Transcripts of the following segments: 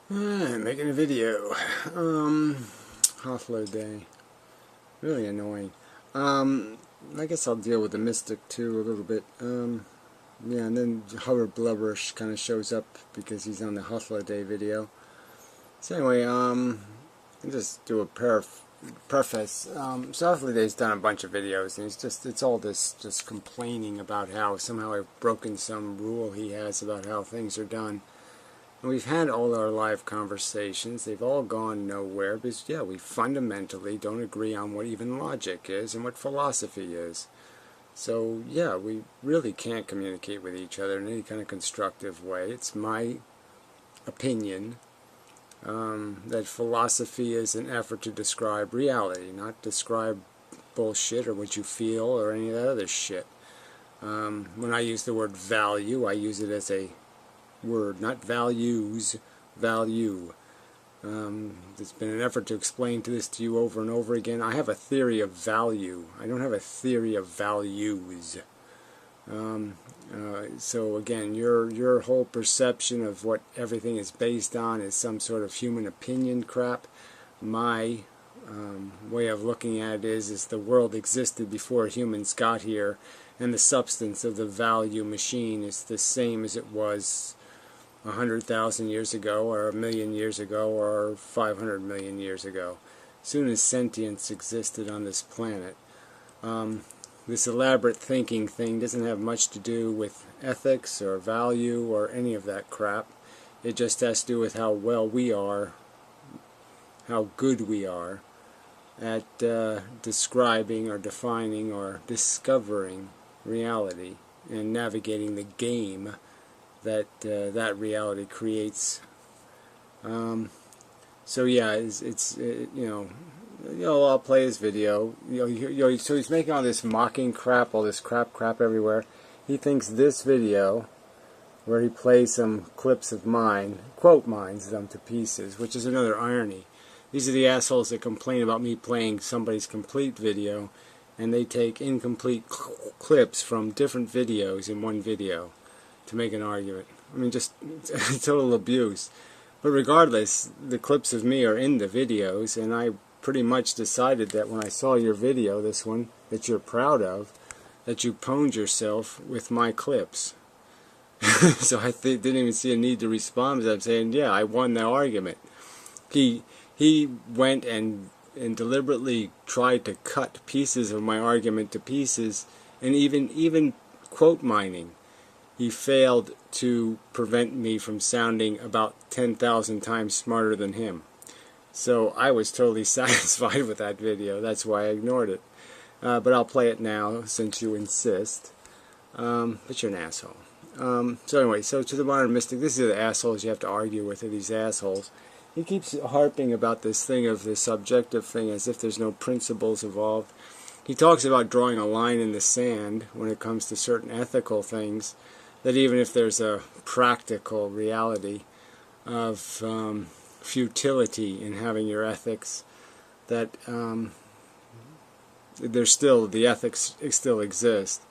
Alright, making a video. Hythloday day. Really annoying. I guess I'll deal with the Mystic too a little bit. Yeah, and then Hover Blubberish kind of shows up because he's on the Hythloday video. So anyway, I'll just do a preface. So Hythloday's done a bunch of videos, and it's all this just complaining about how somehow I've broken some rule he has about how things are done. And we've had all our live conversations. They've all gone nowhere because, yeah, we fundamentally don't agree on what even logic is and what philosophy is. So, yeah, we really can't communicate with each other in any kind of constructive way. It's my opinion that philosophy is an effort to describe reality, not describe bullshit or what you feel or any of that other shit. When I use the word value, I use it as a word, not values, value. There's been an effort to explain this to you over and over again. I have a theory of value. I don't have a theory of values. So again, your whole perception of what everything is based on is some sort of human opinion crap. My way of looking at it is the world existed before humans got here, and the substance of the value machine is the same as it was 100,000 years ago, or 1,000,000 years ago, or 500 million years ago. As soon as sentience existed on this planet. This elaborate thinking thing doesn't have much to do with ethics or value or any of that crap. It just has to do with how well we are, how good we are at describing or defining or discovering reality and navigating the game that that reality creates. So yeah, I'll play his video. So he's making all this mocking crap, all this crap everywhere. He thinks this video, where he plays some clips of mine, quote mines them to pieces, which is another irony. These are the assholes that complain about me playing somebody's complete video, and they take incomplete clips from different videos in one video to make an argument. I mean, just total abuse. But regardless, the clips of me are in the videos, and I pretty much decided that when I saw your video, this one, that you're proud of, that you pwned yourself with my clips. So I didn't even see a need to respond, because I'm saying, yeah, I won the argument. He went and deliberately tried to cut pieces of my argument to pieces, and even quote mining. He failed to prevent me from sounding about 10,000 times smarter than him. So I was totally satisfied with that video. That's why I ignored it. But I'll play it now since you insist. But you're an asshole. So anyway, so to the modern mystic, these are the assholes you have to argue with, are these assholes. He keeps harping about this thing of the subjective thing as if there's no principles involved. He talks about drawing a line in the sand when it comes to certain ethical things, that even if there's a practical reality of futility in having your ethics, that there's still, the ethics still exist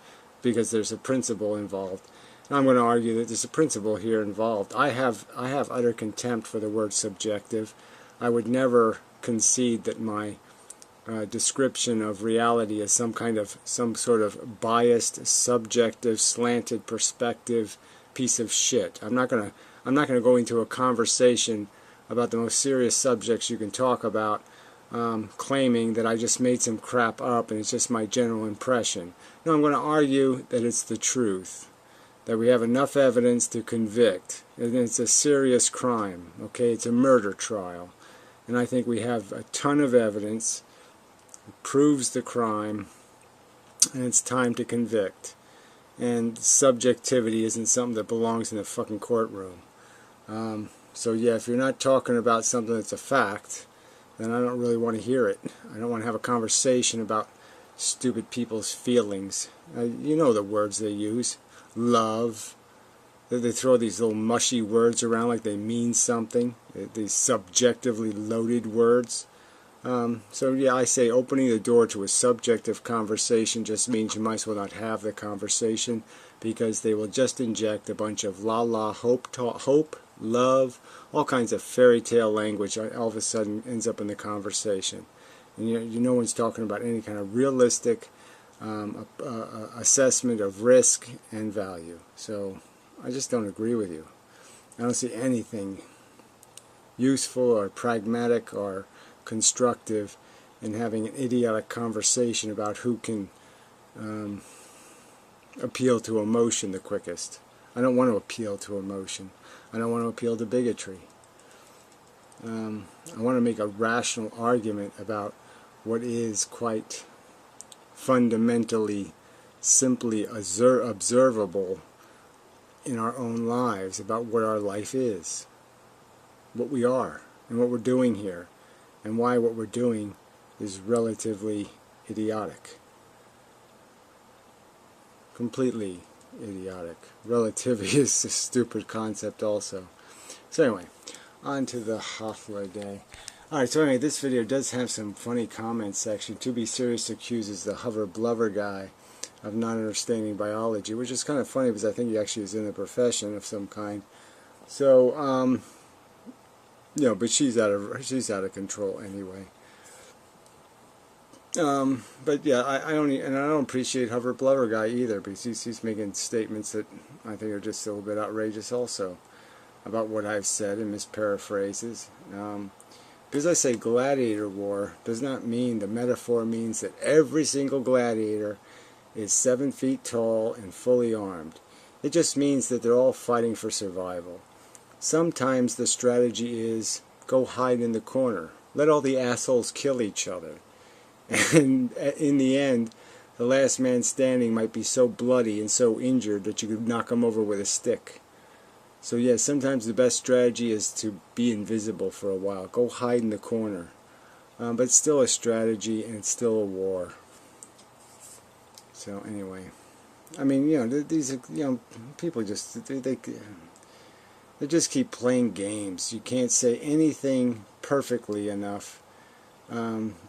because there's a principle involved. And I'm going to argue that there's a principle here involved. I have utter contempt for the word subjective. I would never concede that my description of reality is some sort of biased, subjective, slanted perspective piece of shit. I'm not gonna go into a conversation about the most serious subjects you can talk about, claiming that I just made some crap up and it's just my general impression. No, I'm going to argue that it's the truth, that we have enough evidence to convict, and it's a serious crime. Okay, it's a murder trial, and I think we have a ton of evidence. Proves the crime, and it's time to convict. And subjectivity isn't something that belongs in the fucking courtroom. So yeah, if you're not talking about something that's a fact, then I don't really want to hear it. I don't want to have a conversation about stupid people's feelings. You know the words they use. Love. They throw these little mushy words around like they mean something. These subjectively loaded words. So yeah, I say opening the door to a subjective conversation just means you might as well not have the conversation, because they will just inject a bunch of la-la hope love, all kinds of fairy tale language all of a sudden ends up in the conversation. And no one's talking about any kind of realistic assessment of risk and value. So I just don't agree with you. I don't see anything useful or pragmatic or constructive in having an idiotic conversation about who can appeal to emotion the quickest. I don't want to appeal to emotion. I don't want to appeal to bigotry. I want to make a rational argument about what is quite fundamentally, simply observable in our own lives about what our life is, what we are, and what we're doing here, and why what we're doing is relatively idiotic. Completely idiotic. Relativity is a stupid concept also. So anyway, on to the Hythloday. Alright, so anyway, this video does have some funny comments section. To Be Serious accuses the hover blubber guy of not understanding biology, which is kind of funny because I think he actually is in the profession of some kind. So, but she's out of control anyway. But yeah, I don't appreciate hover blubber guy either, because he's making statements that I think are just a little bit outrageous also about what I've said and misparaphrases. Because I say gladiator war does not mean, the metaphor means that every single gladiator is 7 feet tall and fully armed. It just means that they're all fighting for survival. Sometimes the strategy is go hide in the corner. Let all the assholes kill each other. And in the end, the last man standing might be so bloody and so injured that you could knock him over with a stick. So yeah, sometimes the best strategy is to be invisible for a while. Go hide in the corner. But it's still a strategy, and it's still a war. So anyway, I mean, these people just they just keep playing games. You can't say anything perfectly enough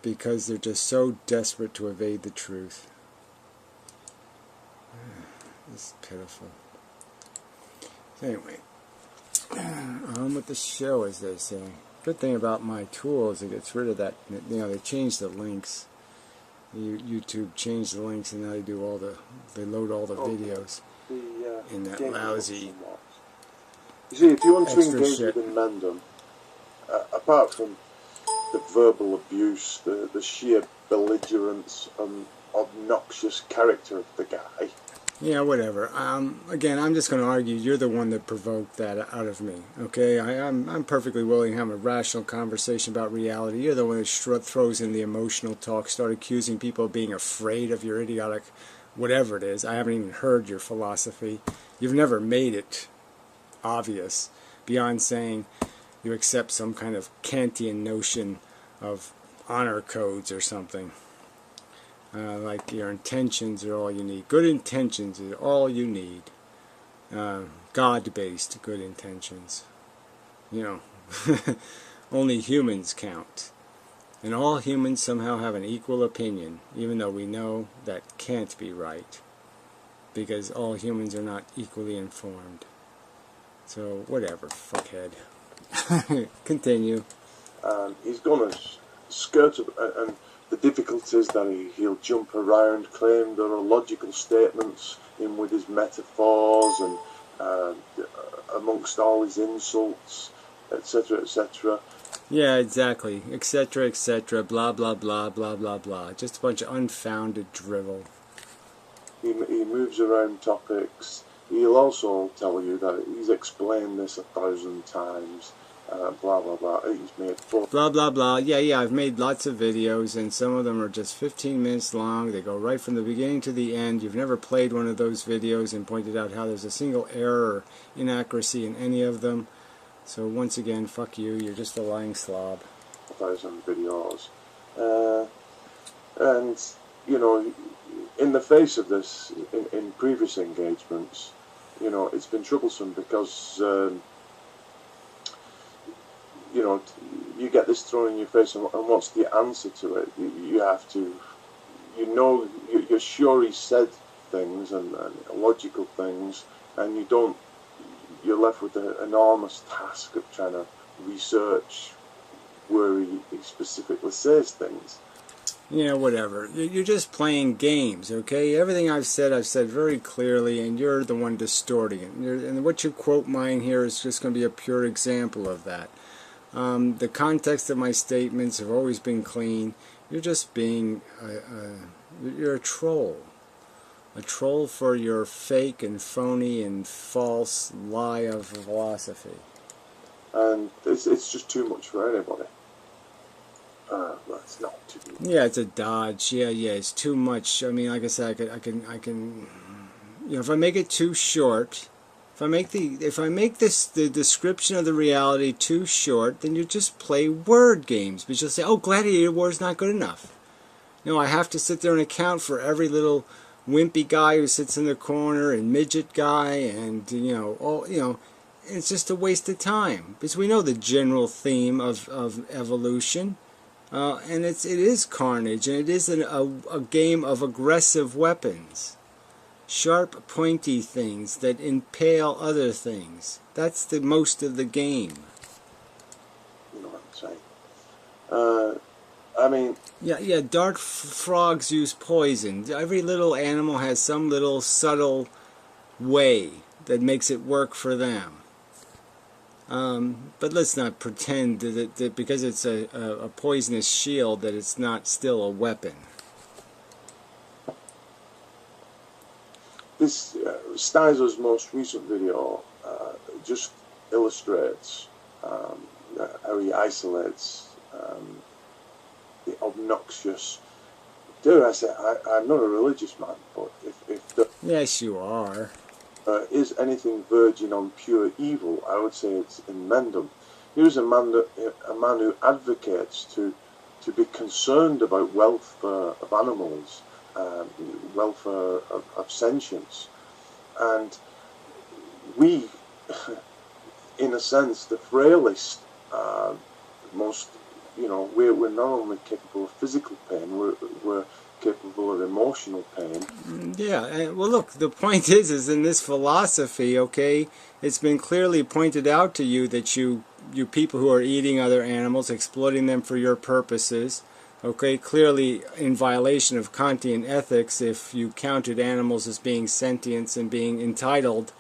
because they're just so desperate to evade the truth. It's pitiful. So anyway, on with the show, as they say. Good thing about my tool is it gets rid of that. They changed the links. YouTube changed the links, and now they load all the videos in that lousy. You see, if you want to engage with Inmendham, apart from the verbal abuse, the sheer belligerence and obnoxious character of the guy. Yeah, whatever. Again, I'm just going to argue you're the one that provoked that out of me. Okay, I'm perfectly willing to have a rational conversation about reality. You're the one that throws in the emotional talk, start accusing people of being afraid of your idiotic whatever it is. I haven't even heard your philosophy. You've never made it obvious beyond saying you accept some kind of Kantian notion of honor codes or something. Like your intentions are all you need. Good intentions are all you need. God-based good intentions. Only humans count. And all humans somehow have an equal opinion, even though we know that can't be right. Because all humans are not equally informed. So, whatever, fuckhead. Continue. He's going to skirt and the difficulties that he'll jump around, claim there are logical statements in with his metaphors and amongst all his insults, etc., etc. Yeah, exactly. Etc., etc., blah, blah, blah, blah, blah, blah. Just a bunch of unfounded drivel. He moves around topics. He'll also tell you that he's explained this 1,000 times. Blah blah blah. He's made blah blah blah. Yeah, I've made lots of videos, and some of them are just 15 minutes long. They go right from the beginning to the end. You've never played one of those videos and pointed out how there's a single error or inaccuracy in any of them. So once again, fuck you. You're just a lying slob. 1,000 videos, and in the face of this, in previous engagements, it's been troublesome because. You get this thrown in your face, and what's the answer to it? You have to, you're sure he said things and logical things, and you you're left with the enormous task of trying to research where he specifically says things. Yeah, whatever. You're just playing games, okay? Everything I've said very clearly, and you're the one distorting it. And what you quote mine here is just going to be a pure example of that. The context of my statements have always been clean. You're just being, you're a troll. A troll for your fake and phony and false lie of philosophy. And it's just too much for anybody. Well, it's not too much. Yeah, it's a dodge. Yeah, it's too much. I mean, like I said, I can, you know, if I make it too short, if I make the description of the reality too short, then you just play word games. But you'll say, oh, Gladiator War is not good enough. No, I have to sit there and account for every little wimpy guy who sits in the corner and midget guy and, you know, all, you know, it's just a waste of time. Because we know the general theme of evolution. And it is carnage, and it is a game of aggressive weapons. Sharp, pointy things that impale other things. That's the most of the game. You know what I'm saying? I mean... Yeah, dart frogs use poison. Every little animal has some little subtle way that makes it work for them. But let's not pretend that because it's a poisonous shield that it's not still a weapon. This Steiser's most recent video just illustrates how he isolates the obnoxious. Dare I say, I'm not a religious man, but if the Yes, you are. Is anything verging on pure evil, I would say it's Inmendham. Here's a man who advocates to be concerned about welfare of animals, welfare of sentience, and we, in a sense, the frailest, most, you know, we're not only capable of physical pain, we're capable of emotional pain. Yeah, well look, the point is in this philosophy, okay, it's been clearly pointed out to you that you people who are eating other animals, exploiting them for your purposes, okay, clearly in violation of Kantian ethics if you counted animals as being sentient and being entitled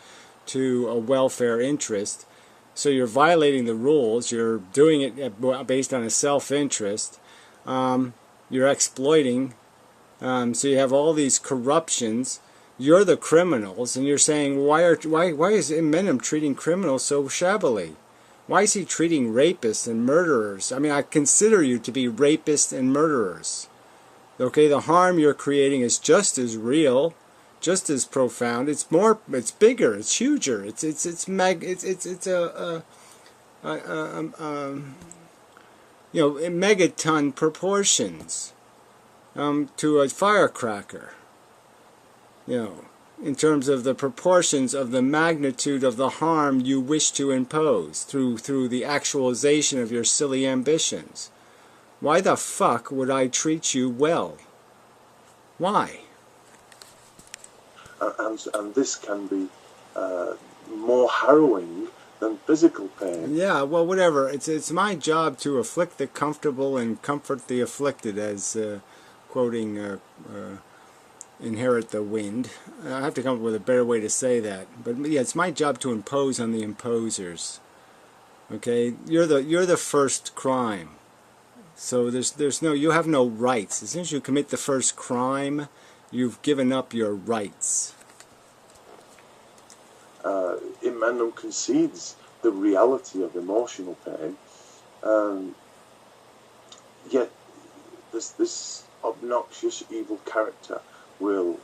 to a welfare interest. So you're violating the rules, you're doing it based on a self-interest, you're exploiting. So you have all these corruptions. You're the criminals, and you're saying, why is Inmendham treating criminals so shabbily? Why is he treating rapists and murderers? I mean, I consider you to be rapists and murderers. Okay, the harm you're creating is just as real, just as profound. It's bigger, it's huger. It's you know, megaton proportions. To a firecracker, you know, in terms of the proportions of the magnitude of the harm you wish to impose through the actualization of your silly ambitions. Why the fuck would I treat you well? Why? And this can be more harrowing than physical pain. Yeah, well, whatever. It's my job to afflict the comfortable and comfort the afflicted, as quoting Inherit the Wind. I have to come up with a better way to say that. But yeah, it's my job to impose on the imposers. Okay? You're the first crime. So there's no, you have no rights. As soon as you commit the first crime, you've given up your rights. Inmendham concedes the reality of emotional pain, yet this obnoxious evil character will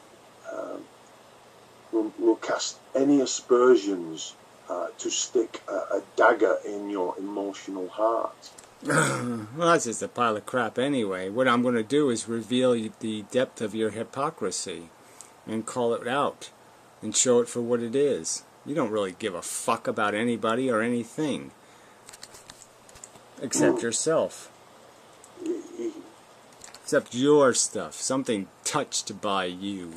cast any aspersions to stick a dagger in your emotional heart. Well, that's just a pile of crap anyway. What I'm going to do is reveal the depth of your hypocrisy and call it out and show it for what it is. You don't really give a fuck about anybody or anything except yourself. Except your stuff, something touched by you.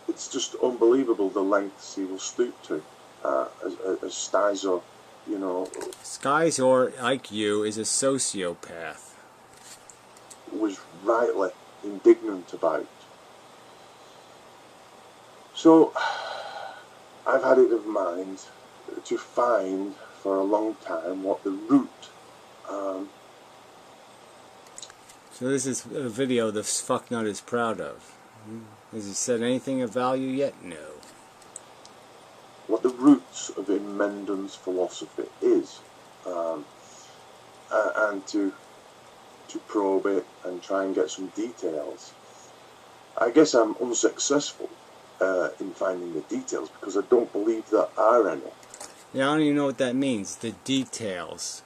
It's just unbelievable the lengths he will stoop to. as Stizo, you know, Skyzor, like you, is a sociopath. was rightly indignant about. So I've had it of mind to find for a long time what the root. So this is a video the fucknut is proud of. Has he said anything of value yet? No. What the roots of Inmendham's philosophy is, and to probe it and try and get some details. I guess I'm unsuccessful in finding the details because I don't believe there are any. Yeah, I don't even know what that means. The details.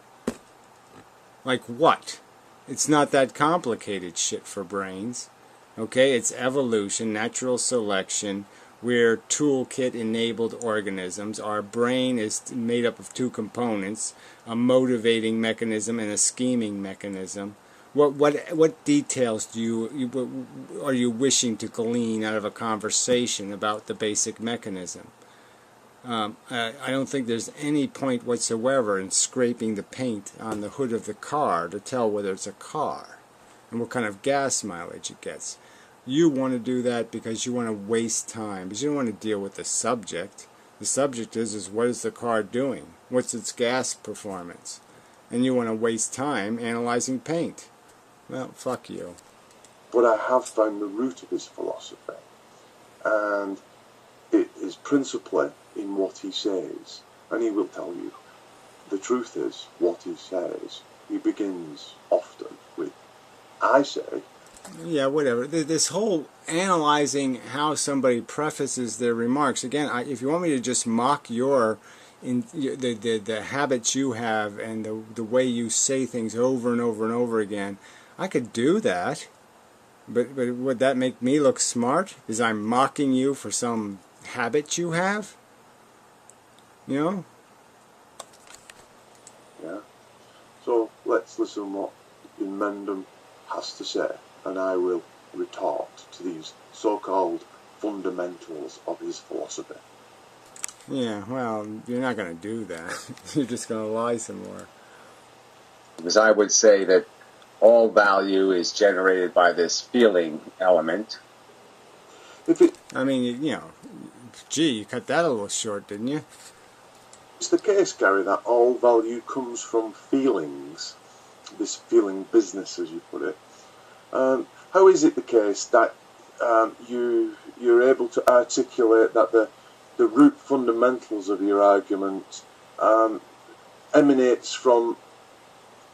Like what? It's not that complicated shit for brains. Okay, it's evolution, natural selection. We're toolkit-enabled organisms. Our brain is made up of two components, a motivating mechanism and a scheming mechanism. What details are you wishing to glean out of a conversation about the basic mechanism? I don't think there's any point whatsoever in scraping the paint on the hood of the car to tell whether it's a car and what kind of gas mileage it gets. You want to do that because you want to waste time, because you don't want to deal with the subject. The subject is what is the car doing? What's its gas performance? And you want to waste time analyzing paint. Well, fuck you. But I have found the root of his philosophy, and it is principally in what he says. And he will tell you, the truth is, what he says, he begins often with, I say. Yeah, whatever. This whole analyzing how somebody prefaces their remarks, again, if you want me to just mock the habits you have and the way you say things over and over and over again, I could do that. But would that make me look smart? Is I'm mocking you for some habit you have? You know? Yeah. So let's listen what Inmendham has to say, and I will retort to these so-called fundamentals of his philosophy. Yeah, well, you're not going to do that. You're just going to lie some more. Because I would say that all value is generated by this feeling element. I mean, you know, gee, you cut that a little short, didn't you? It's the case, Gary, that all value comes from feelings, this feeling business, as you put it. How is it the case that you're able to articulate that the root fundamentals of your argument emanates from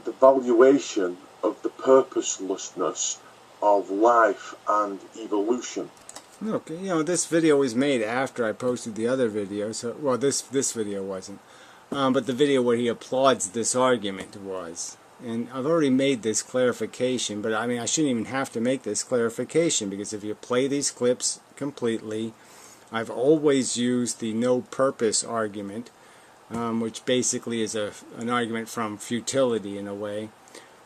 the valuation of the purposelessness of life and evolution? Look, you know, this video was made after I posted the other video, so, well, this video wasn't. But the video where he applauds this argument was. And I've already made this clarification, but I mean, I shouldn't even have to make this clarification, because if you play these clips completely, I've always used the no purpose argument, which basically is an argument from futility in a way,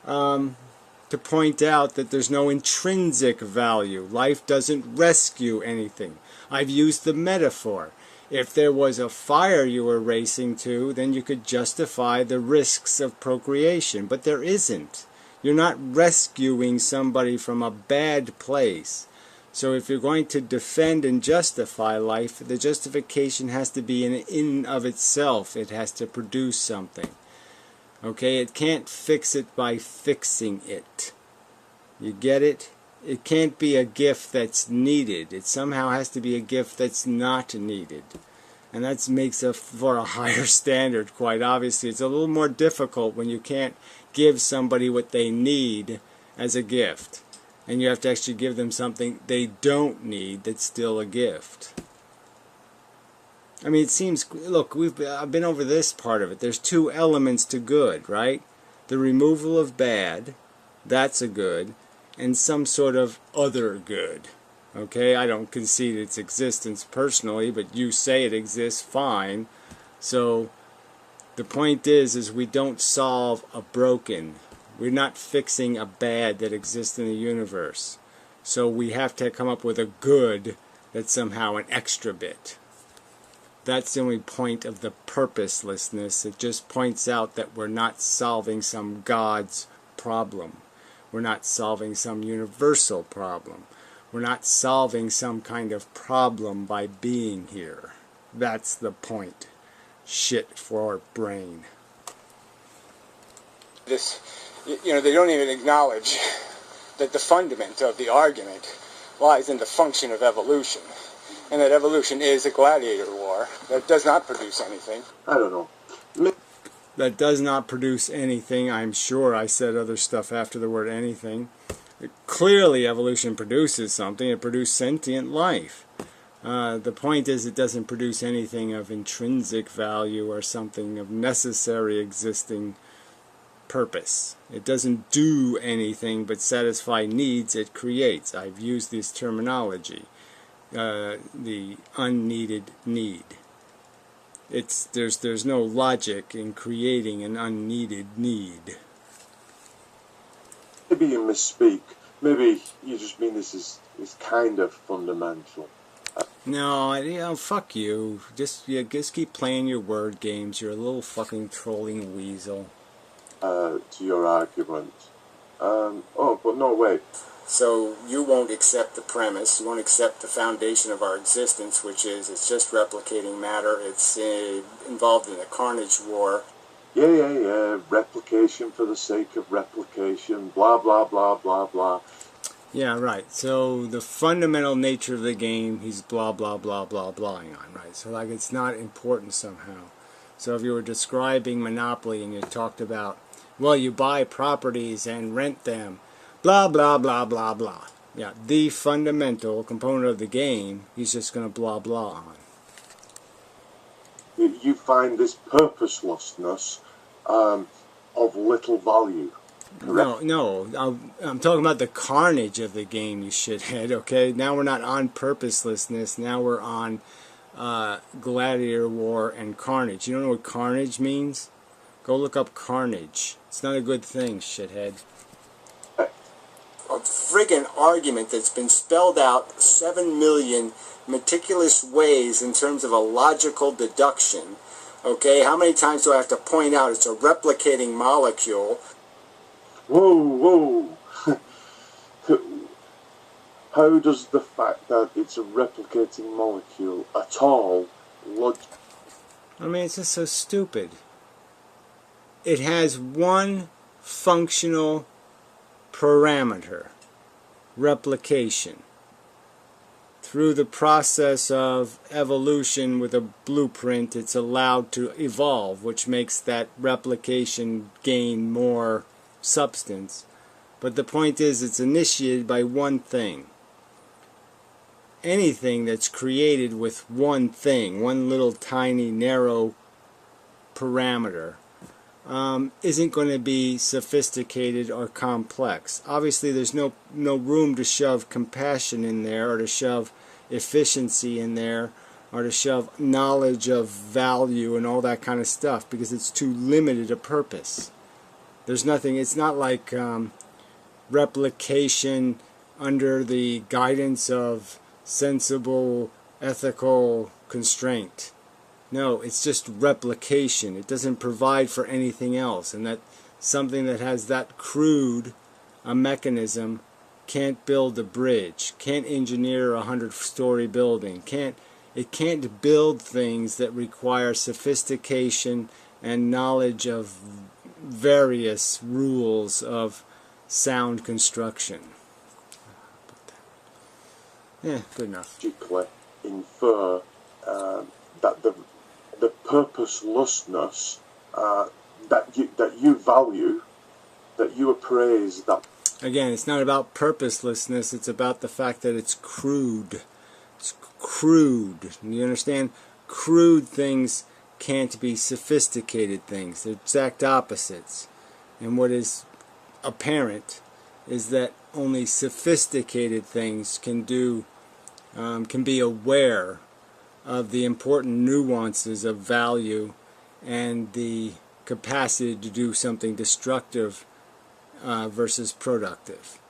to point out that there's no intrinsic value. Life doesn't rescue anything. I've used the metaphor. If there was a fire you were racing to, then you could justify the risks of procreation, but there isn't. You're not rescuing somebody from a bad place. So if you're going to defend and justify life, the justification has to be in of itself. It has to produce something. Okay, it can't fix it by fixing it. You get it? It can't be a gift that's needed. It somehow has to be a gift that's not needed. And that makes for a higher standard, quite obviously. It's a little more difficult when you can't give somebody what they need as a gift. And you have to actually give them something they don't need that's still a gift. I mean, it seems, look, I've been over this part of it. There's two elements to good, right? The removal of bad, that's a good, and some sort of other good. Okay, I don't concede its existence personally, but you say it exists, fine. So the point is we don't solve a broken. We're not fixing a bad that exists in the universe. So we have to come up with a good that's somehow an extra bit. That's the only point of the purposelessness. It just points out that we're not solving some God's problem. We're not solving some universal problem. We're not solving some kind of problem by being here. That's the point. Shit for brain. This, they don't even acknowledge that the fundament of the argument lies in the function of evolution, and that evolution is a gladiator war that does not produce anything. I don't know. That does not produce anything. I'm sure I said other stuff after the word anything. Clearly evolution produces something. It produced sentient life. The point is it doesn't produce anything of intrinsic value or something of necessary existing purpose. It doesn't do anything but satisfy needs it creates. I've used this terminology, the unneeded need. There's no logic in creating an unneeded need. Maybe you misspeak. Maybe you just mean this is kind of fundamental. No, fuck you. Just keep playing your word games. You're a little fucking trolling weasel. To your argument. But no, wait. So you won't accept the premise, you won't accept the foundation of our existence, which is it's just replicating matter, it's involved in a carnage war. Yeah. Replication for the sake of replication, blah, blah, blah, blah, blah. Yeah, right. So the fundamental nature of the game, he's blah, blah, blah, blah, blahing on, right? So like it's not important somehow. So if you were describing Monopoly and you talked about, well, you buy properties and rent them, blah, blah, blah, blah, blah. Yeah, the fundamental component of the game, he's just going to blah, blah on. You find this purposelessness of little value. Correct? No, I'm talking about the carnage of the game, you shithead, okay? Now we're not on purposelessness, now we're on gladiator war and carnage. You don't know what carnage means? Go look up carnage. It's not a good thing, shithead. A friggin' argument that's been spelled out 7 million meticulous ways in terms of a logical deduction. Okay, how many times do I have to point out it's a replicating molecule? Whoa. How does the fact that it's a replicating molecule at all I mean, it's just so stupid. It has one functional parameter, replication. Through the process of evolution with a blueprint, it's allowed to evolve, which makes that replication gain more substance. But the point is, it's initiated by one thing. Anything that's created with one thing, one little tiny narrow parameter, isn't going to be sophisticated or complex. Obviously there's no room to shove compassion in there, or to shove efficiency in there, or to shove knowledge of value and all that kind of stuff, because it's too limited a purpose. There's nothing, it's not like replication under the guidance of sensible ethical constraint. No, it's just replication. It doesn't provide for anything else, and that something that has that crude a mechanism can't build a bridge, can't engineer a 100-story building, it can't build things that require sophistication and knowledge of various rules of sound construction. Yeah, good enough. Infer that the purposelessness that you value, that you appraise, that again, it's not about purposelessness, it's about the fact that it's crude. It's crude. You understand? Crude things can't be sophisticated things. They're exact opposites. And what is apparent is that only sophisticated things can be aware of the important nuances of value and the capacity to do something destructive versus productive.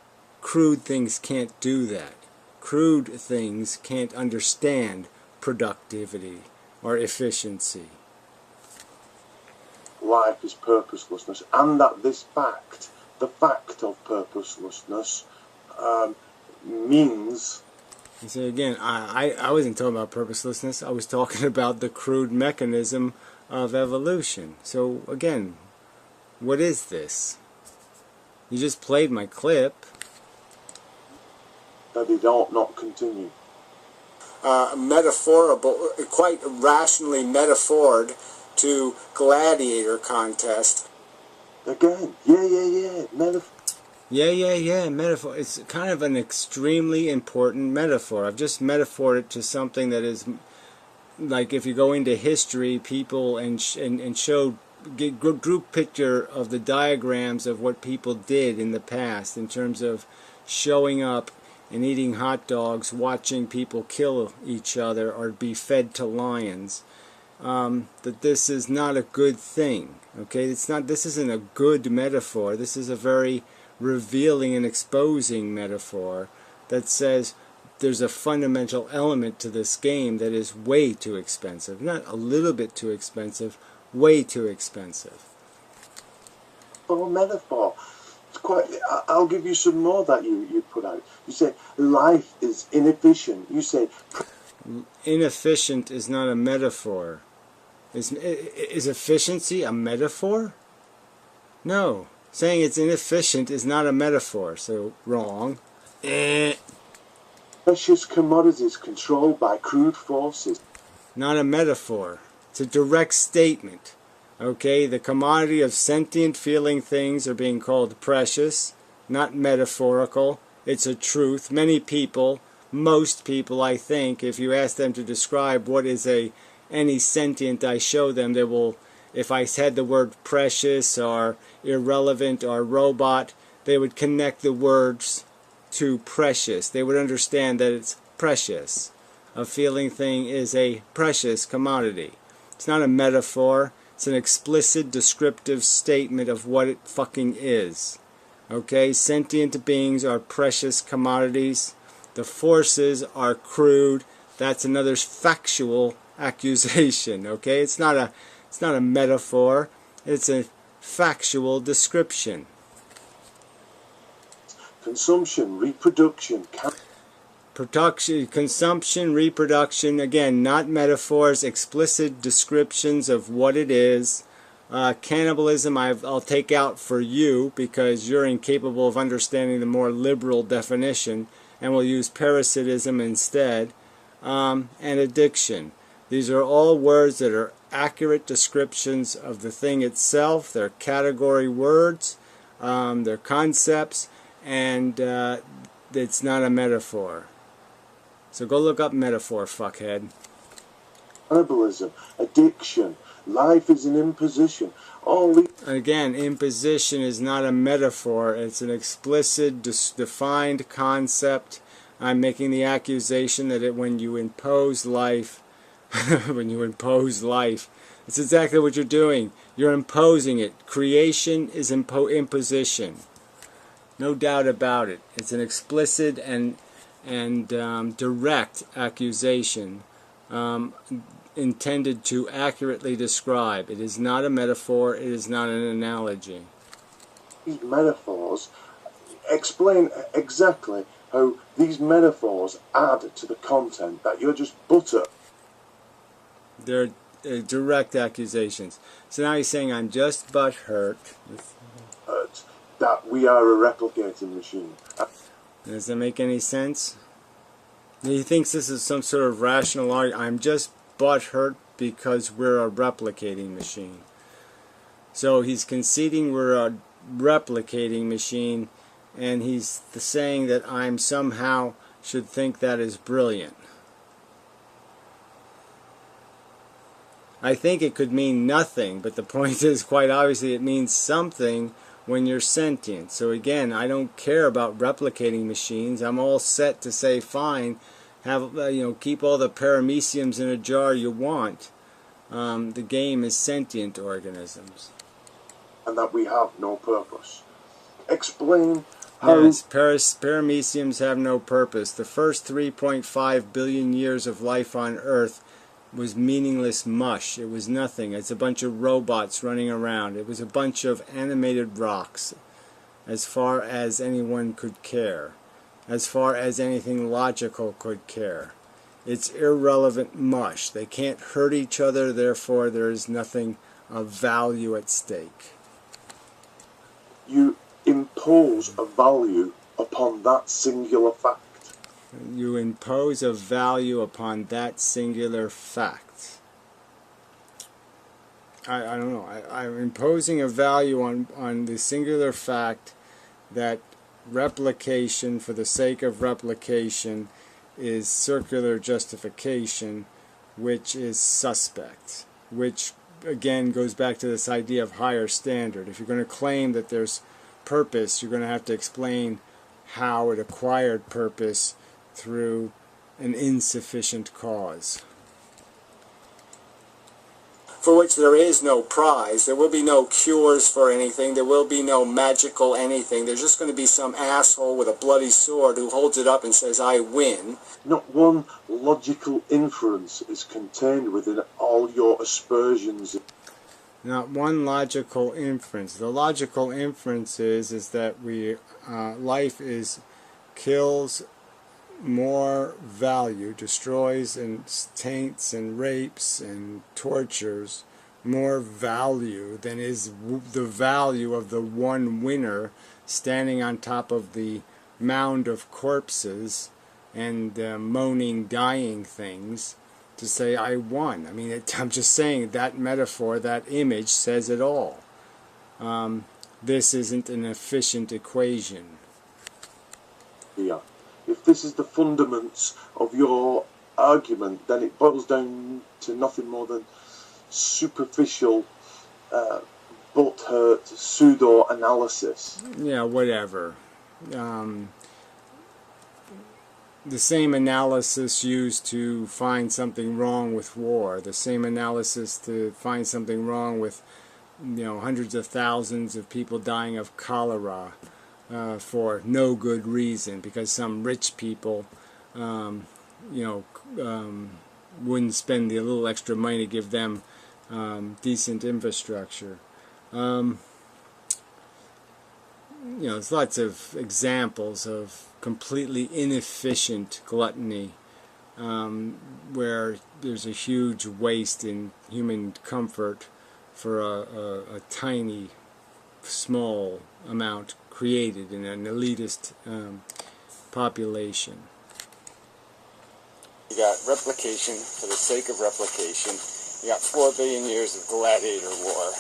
Crude things can't do that. Crude things can't understand productivity or efficiency. Life is purposelessness, and that this fact, the fact of purposelessness, means... You see, again, I wasn't talking about purposelessness. I was talking about the crude mechanism of evolution. So, again, what is this? You just played my clip. that it ought not continue. Metaphorable, quite rationally metaphored to gladiator contest. Again, yeah, metaphor. Yeah, metaphor. It's kind of an extremely important metaphor. I've just metaphored it to something that is, like if you go into history, people and show, get group picture of the diagrams of what people did in the past in terms of showing up and eating hot dogs, watching people kill each other or be fed to lions. That this is not a good thing. Okay, it's not. This isn't a good metaphor. This is a very revealing and exposing metaphor that says there's a fundamental element to this game that is way too expensive. Not a little bit too expensive, way too expensive. Oh, metaphor. It's quite. I'll give you some more that you put out. You say life is inefficient. You say inefficient is not a metaphor. Is efficiency a metaphor? No. Saying it's inefficient is not a metaphor, so wrong. Precious commodities controlled by crude forces. Not a metaphor. It's a direct statement. Okay, the commodity of sentient feeling things are being called precious, not metaphorical. It's a truth. Many people, most people I think, if you ask them to describe what is any sentient I show them, they will, if I said the word precious or irrelevant or robot, they would connect the words to precious. They would understand that it's precious. A feeling thing is a precious commodity. It's not a metaphor. It's an explicit descriptive statement of what it fucking is. Okay? Sentient beings are precious commodities. The forces are crude. That's another factual accusation. Okay? It's not a metaphor. It's a factual description. Consumption, reproduction, production, consumption, reproduction, again, not metaphors, explicit descriptions of what it is. Cannibalism I'll take out for you because you're incapable of understanding the more liberal definition, and we'll use parasitism instead. And addiction. These are all words that are accurate descriptions of the thing itself. They're category words, they're concepts, and it's not a metaphor. So go look up metaphor, fuckhead. cannibalism, addiction. Life is an imposition. Again, imposition is not a metaphor. It's an explicit, defined concept. I'm making the accusation that when you impose life, it's exactly what you're doing. You're imposing it. Creation is imposition. No doubt about it. It's an explicit and direct accusation intended to accurately describe. It is not a metaphor. It is not an analogy. These metaphors explain exactly how these metaphors add to the content, that you're just butter. They're direct accusations. So now he's saying I'm just butthurt. That we are a replicating machine. Does that make any sense? He thinks this is some sort of rational argument. I'm just butthurt because we're a replicating machine. So he's conceding we're a replicating machine, and he's saying that I'm somehow should think that is brilliant. I think it could mean nothing, but the point is, quite obviously, it means something when you're sentient. So again, I don't care about replicating machines. I'm all set to say, fine, have keep all the parameciums in a jar you want. The game is sentient organisms. And that we have no purpose. Explain how... Yes, parameciums have no purpose. The first 3.5 billion years of life on Earth was meaningless mush. It was nothing. It's a bunch of robots running around. It was a bunch of animated rocks, as far as anyone could care, as far as anything logical could care. It's irrelevant mush. They can't hurt each other, therefore there is nothing of value at stake. You impose a value upon that singular fact. You impose a value upon that singular fact. I don't know. I'm imposing a value on the singular fact that replication for the sake of replication is circular justification, which is suspect, which again goes back to this idea of higher standard. If you're going to claim that there's purpose, you're going to have to explain how it acquired purpose through an insufficient cause. For which there is no prize. There will be no cures for anything. There will be no magical anything. There's just going to be some asshole with a bloody sword who holds it up and says, I win. Not one logical inference is contained within all your aspersions. Not one logical inference. The logical inference is that life kills more value, destroys and taints and rapes and tortures more value than is the value of the one winner standing on top of the mound of corpses and moaning, dying things to say, I won. I mean, I'm just saying that metaphor, that image says it all. This isn't an efficient equation. Yeah. If this is the fundaments of your argument, then it boils down to nothing more than superficial, butthurt pseudo-analysis. Yeah, whatever. The same analysis used to find something wrong with war, the same analysis to find something wrong with, hundreds of thousands of people dying of cholera for no good reason, because some rich people, wouldn't spend the little extra money to give them decent infrastructure. There's lots of examples of completely inefficient gluttony, where there's a huge waste in human comfort for a tiny, small amount created in an elitist population. You got replication for the sake of replication. You got 4 billion years of gladiator war.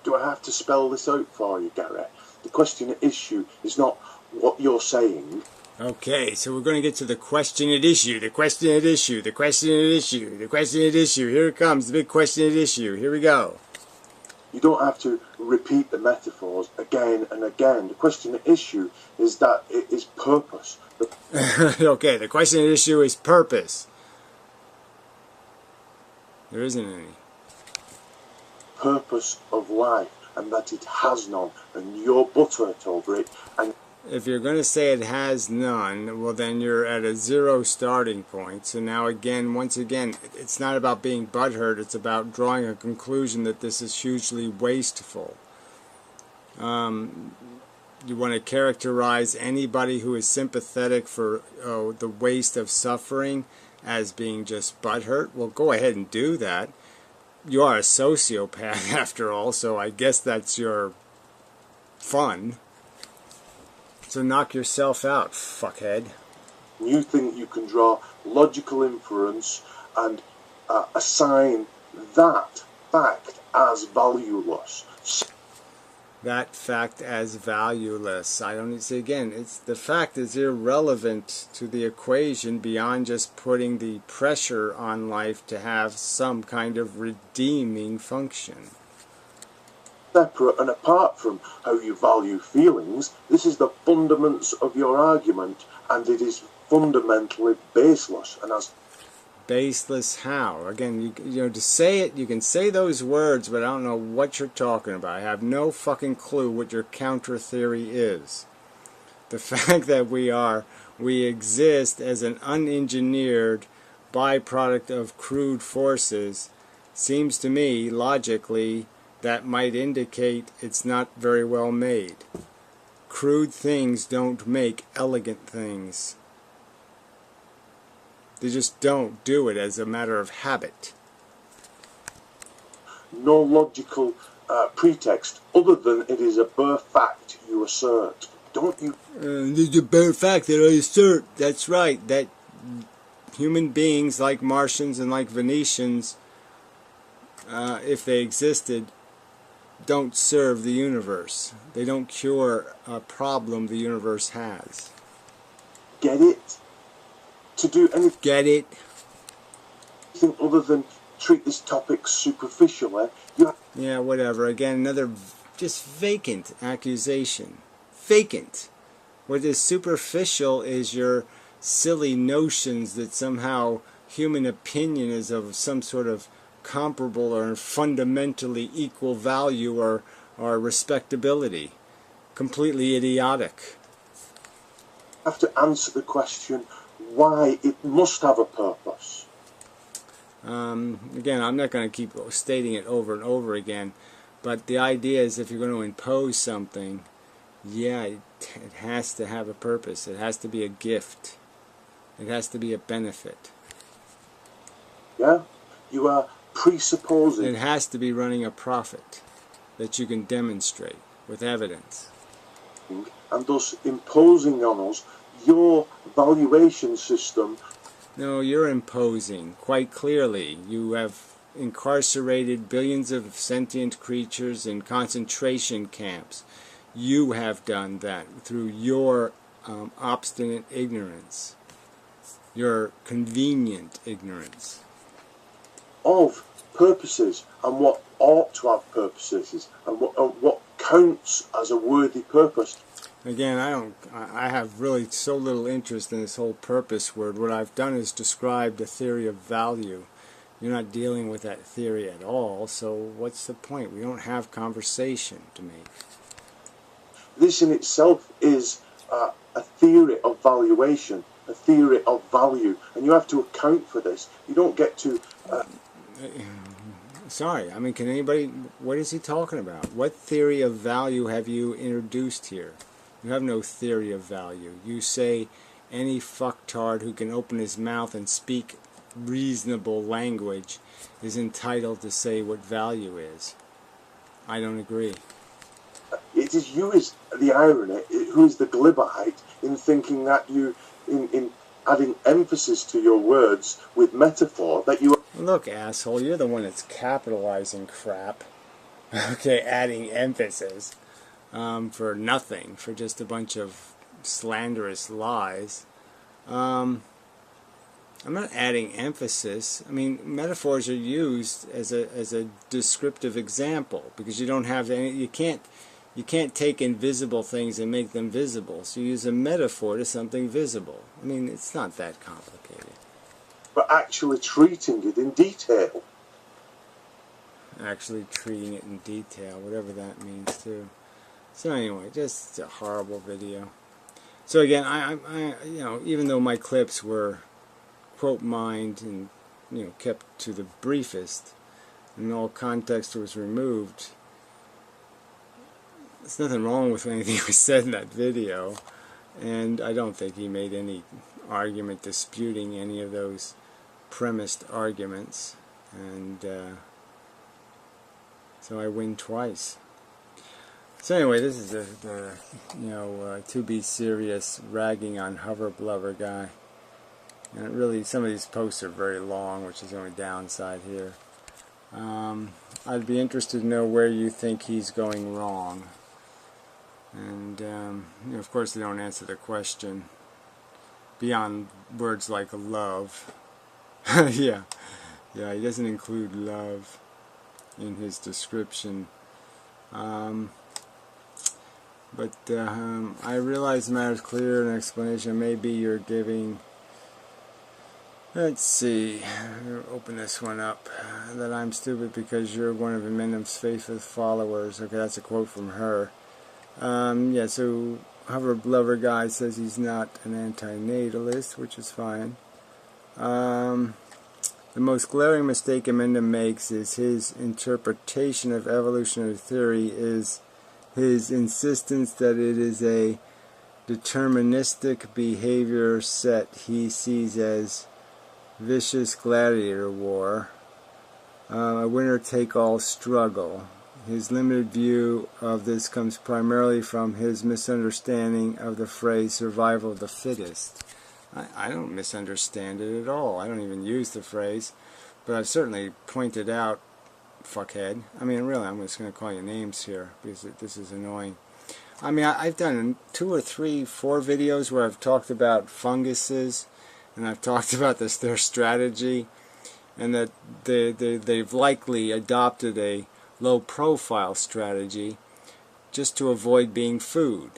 Do I have to spell this out for you, Gary? The question at issue is not what you're saying. Okay, so we're going to get to the question at issue, the question at issue, the question at issue, the question at issue. Here it comes, the big question at issue. Here we go. You don't have to repeat the metaphors again and again. The question at issue is that it is purpose. Okay, the question at issue is purpose. There isn't any. Purpose of life, and that it has none, and you're butthurt over it. And if you're going to say it has none, well then you're at a zero starting point. So now again, once again, it's not about being butthurt, it's about drawing a conclusion that this is hugely wasteful. You want to characterize anybody who is sympathetic for the waste of suffering as being just butthurt? Well, go ahead and do that. You are a sociopath after all, so I guess that's your fun. So knock yourself out, fuckhead. you think you can draw logical inference and assign that fact as valueless. That fact as valueless. I don't say again, the fact is irrelevant to the equation beyond just putting the pressure on life to have some kind of redeeming function. Separate and apart from how you value feelings, this is the fundaments of your argument, and it is fundamentally baseless. And as baseless how? Again, you know, to say it, you can say those words, but I don't know what you're talking about. I have no fucking clue what your counter theory is. The fact that we exist as an unengineered, byproduct of crude forces, seems to me, logically, that might indicate it's not very well made. Crude things don't make elegant things. They just don't do it as a matter of habit. No logical pretext other than it is a bare fact you assert. Don't you? It's a bare fact that I assert. That's right. That human beings, like Martians and like Venetians, if they existed, don't serve the universe. They don't cure a problem the universe has. Get it? To do anything Get it? other than treat this topic superficially, Yeah, whatever. Again, another just vacant accusation. Vacant. What is superficial is your silly notions that somehow human opinion is of some sort of comparable or fundamentally equal value or respectability. Completely idiotic. have to answer the question why it must have a purpose. Again, I'm not going to keep stating it over and over again, but the idea is if you're going to impose something, yeah, it has to have a purpose. It has to be a gift. It has to be a benefit. Yeah? You are presupposing. It has to be running a profit that you can demonstrate with evidence. And thus imposing on us your valuation system. No, you're imposing, quite clearly. You have incarcerated billions of sentient creatures in concentration camps. You have done that through your obstinate ignorance, your convenient ignorance. Of purposes and what ought to have purposes and what counts as a worthy purpose. Again, I have really so little interest in this whole purpose word. What I've done is describe the theory of value. You're not dealing with that theory at all, so what's the point? We don't have conversation to make. This in itself is a theory of valuation, a theory of value, and you have to account for this. You don't get to... Sorry, I mean, can anybody... What is he talking about? What theory of value have you introduced here? You have no theory of value. You say any fucktard who can open his mouth and speak reasonable language is entitled to say what value is. I don't agree. It is you is the irony, who is the glibite in thinking that you, in adding emphasis to your words with metaphor, that you... Look, asshole, you're the one that's capitalizing crap. Okay, adding emphasis. For nothing, for just a bunch of slanderous lies. I'm not adding emphasis. I mean, metaphors are used as a descriptive example because you don't have any. You can't take invisible things and make them visible. So you use a metaphor to something visible. I mean, it's not that complicated. But actually treating it in detail. Actually treating it in detail, whatever that means too. So anyway, just a horrible video. So again, I you know, even though my clips were quote mined and kept to the briefest, and all context was removed, there's nothing wrong with anything I said in that video, and I don't think he made any argument disputing any of those premised arguments, and so I win twice. So anyway, this is the to be serious ragging on Hover Blubber guy. And it really, some of these posts are very long, which is the only downside here. I'd be interested to know where you think he's going wrong. And of course they don't answer the question beyond words like love. yeah, he doesn't include love in his description. But I realize the matter is clear, an explanation maybe you're giving. Let's see, open this one up. That I'm stupid because you're one of Inmendham's faithful followers. Okay, that's a quote from her. Yeah, so Hover Blubber guy says he's not an anti-natalist, which is fine. The most glaring mistake Inmendham makes is his interpretation of evolutionary theory is his insistence that it is a deterministic behavior set he sees as vicious gladiator war, a winner-take-all struggle. His limited view of this comes primarily from his misunderstanding of the phrase survival of the fittest. I don't misunderstand it at all. I don't even use the phrase, but I've certainly pointed out, fuckhead. I mean, really, I'm just going to call you names here because this is annoying. I mean, I've done 2 or 3, 4 videos where I've talked about funguses, and I've talked about their strategy, and that they've likely adopted a low-profile strategy just to avoid being food.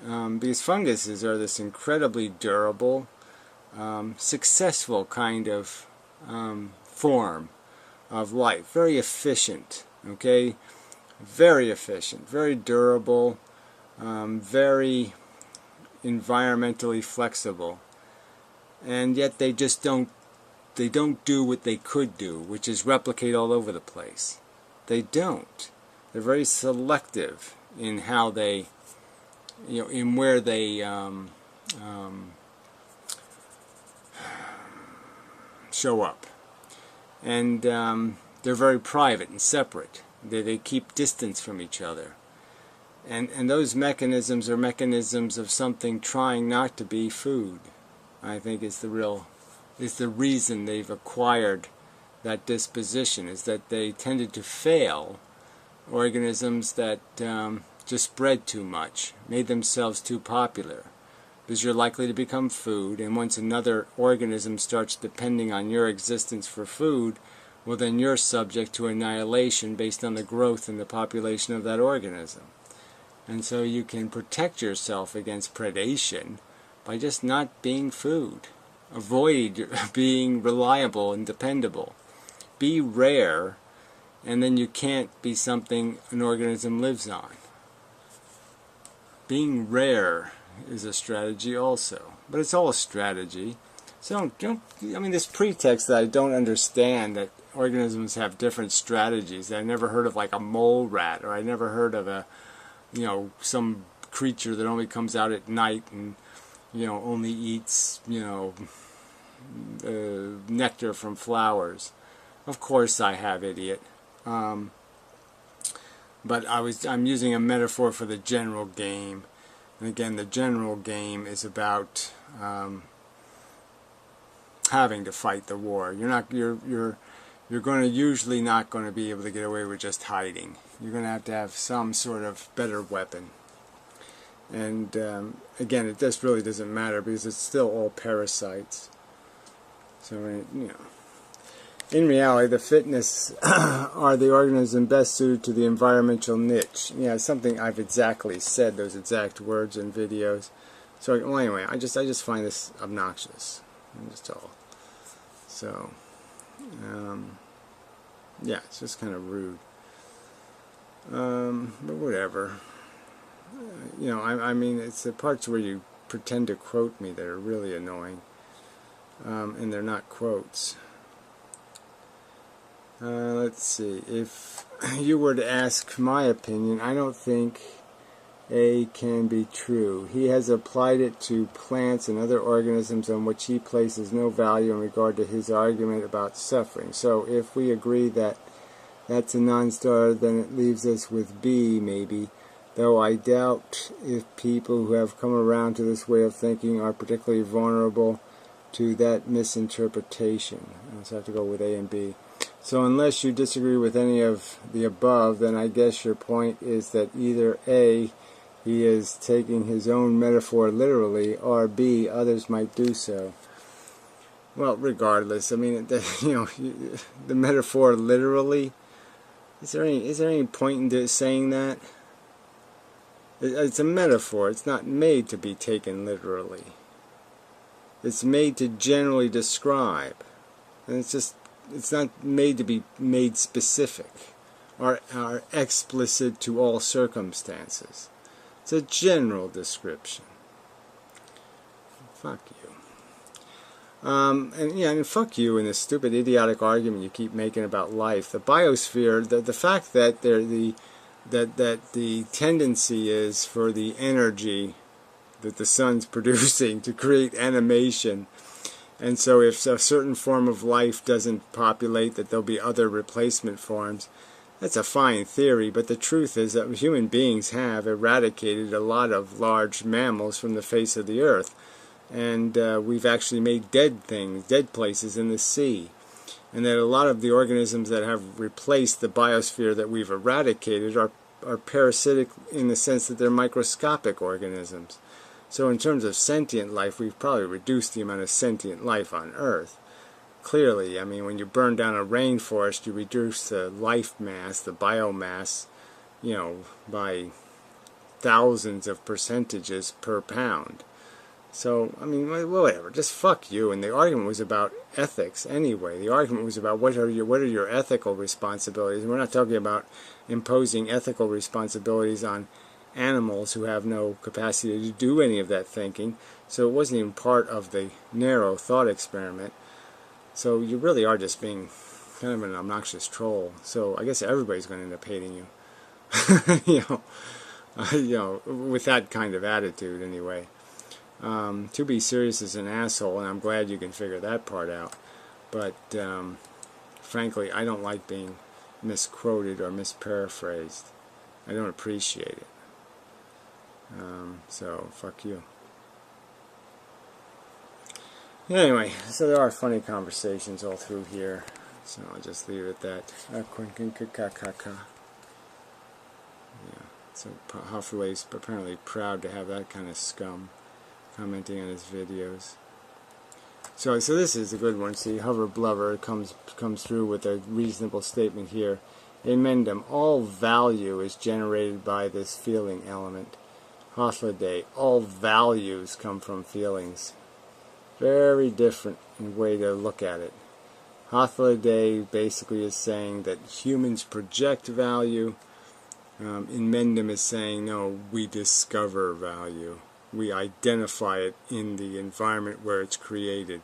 Because funguses are this incredibly durable, successful kind of form of life. Very efficient, okay? Very efficient, very durable, very environmentally flexible. And yet they just don't do what they could do, which is replicate all over the place. They don't. They're very selective in how they, in where they show up. And they're very private and separate. They keep distance from each other. And those mechanisms are mechanisms of something trying not to be food, I think is the reason they've acquired that disposition, is that they tended to fail organisms that just bred too much, made themselves too popular, because you're likely to become food, and once another organism starts depending on your existence for food, well then you're subject to annihilation based on the growth in the population of that organism. And so you can protect yourself against predation by just not being food. Avoid being reliable and dependable. Be rare, and then you can't be something an organism lives on. Being rare is a strategy also, but it's all a strategy. So don't I mean, this pretext that I don't understand that organisms have different strategies. I never heard of like a mole rat, or I never heard of a, some creature that only comes out at night and, only eats, nectar from flowers. Of course I have, idiot. But I'm using a metaphor for the general game. And again, the general game is about having to fight the war. You're going to usually not going to be able to get away with just hiding. You're going to have some sort of better weapon. And again, it just really doesn't matter because it's still all parasites. So, in reality, the fitness are the organism best suited to the environmental niche. Yeah, something I've exactly said, those exact words in videos. So, well, anyway, I just find this obnoxious. That's all. So, yeah, it's just kind of rude. But whatever. I mean, it's the parts where you pretend to quote me that are really annoying. And they're not quotes. Let's see. If you were to ask my opinion, I don't think A can be true. He has applied it to plants and other organisms on which he places no value in regard to his argument about suffering. So if we agree that that's a non-starter, then it leaves us with B, maybe, though I doubt if people who have come around to this way of thinking are particularly vulnerable to that misinterpretation. I just have to go with A and B. So unless you disagree with any of the above, then I guess your point is that either A, he is taking his own metaphor literally, or B, others might do so. Well, regardless, I mean, the metaphor literally, is there any point in saying that? It's a metaphor. It's not made to be taken literally. It's made to generally describe. And it's not made to be made specific or explicit to all circumstances. It's a general description. Fuck you. And yeah, and fuck you and this stupid idiotic argument you keep making about life. The biosphere, the fact that that the tendency is for the energy that the sun's producing to create animation, and so if a certain form of life doesn't populate, that there'll be other replacement forms. That's a fine theory, but the truth is that human beings have eradicated a lot of large mammals from the face of the earth. And we've actually made dead things, dead places in the sea. And that a lot of the organisms that have replaced the biosphere that we've eradicated are parasitic in the sense that they're microscopic organisms. So in terms of sentient life, we've probably reduced the amount of sentient life on Earth. Clearly, I mean, when you burn down a rainforest, you reduce the life mass, the biomass, you know, by thousands of percentages per pound. So, I mean, whatever, just fuck you. And the argument was about ethics anyway. The argument was about what are your ethical responsibilities. And we're not talking about imposing ethical responsibilities on animals who have no capacity to do any of that thinking. So it wasn't even part of the narrow thought experiment. So you really are just being kind of an obnoxious troll. So I guess everybody's going to end up hating you. You know, with that kind of attitude anyway. To be serious is an asshole, and I'm glad you can figure that part out. But frankly, I don't like being misquoted or misparaphrased. I don't appreciate it. So fuck you. Anyway, so there are funny conversations all through here. So I'll just leave it at that. Yeah. So Hythloday is apparently proud to have that kind of scum commenting on his videos. So this is a good one. See, Hover Blubber comes through with a reasonable statement here. Inmendham, all value is generated by this feeling element. Hythloday, all values come from feelings. Very different way to look at it. Hythloday basically is saying that humans project value. Inmendham is saying, no, we discover value. We identify it in the environment where it's created.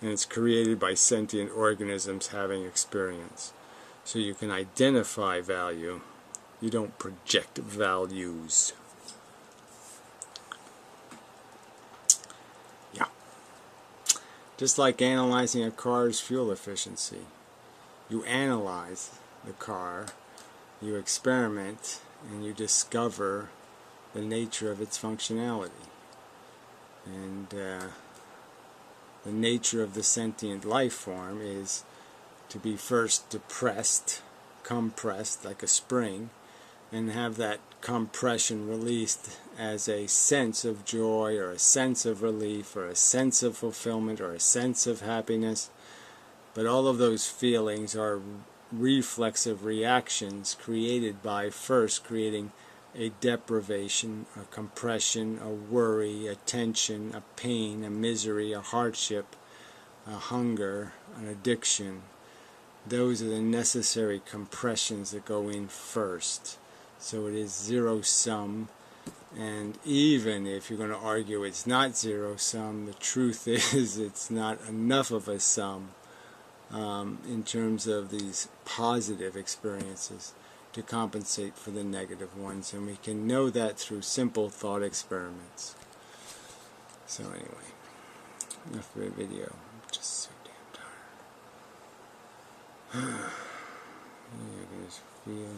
And it's created by sentient organisms having experience. So you can identify value. You don't project values. Yeah. Just like analyzing a car's fuel efficiency. You analyze the car, you experiment, and you discover the nature of its functionality. And the nature of the sentient life form is to be first depressed, compressed like a spring, and have that compression released as a sense of joy or a sense of relief or a sense of fulfillment or a sense of happiness. But all of those feelings are reflexive reactions created by first creating a deprivation, a compression, a worry, a tension, a pain, a misery, a hardship, a hunger, an addiction. Those are the necessary compressions that go in first. So it is zero-sum, and even if you're going to argue it's not zero-sum, the truth is it's not enough of a sum in terms of these positive experiences to compensate for the negative ones, and we can know that through simple thought experiments. So anyway, enough of the video. I'm just so damn tired. You can just feel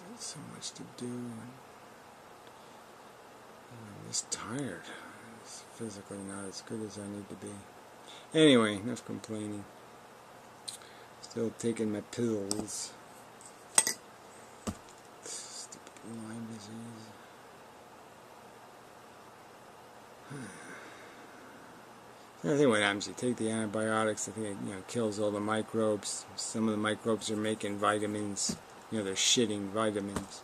there's so much to do, and I'm just tired. It's physically not as good as I need to be. Anyway, enough complaining. Still taking my pills. Stupid Lyme disease. I think what happens, you take the antibiotics, I think it kills all the microbes. Some of the microbes are making vitamins. They're shitting vitamins.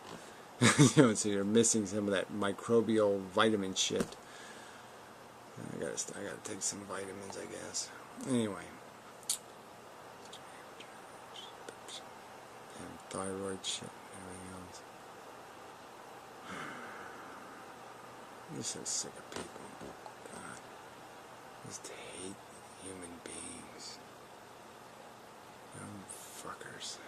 So you're missing some of that microbial vitamin shit. I gotta take some vitamins, I guess. Anyway. And thyroid shit and everything else. I'm just so sick of people. God. I just hate human beings. Fuckers.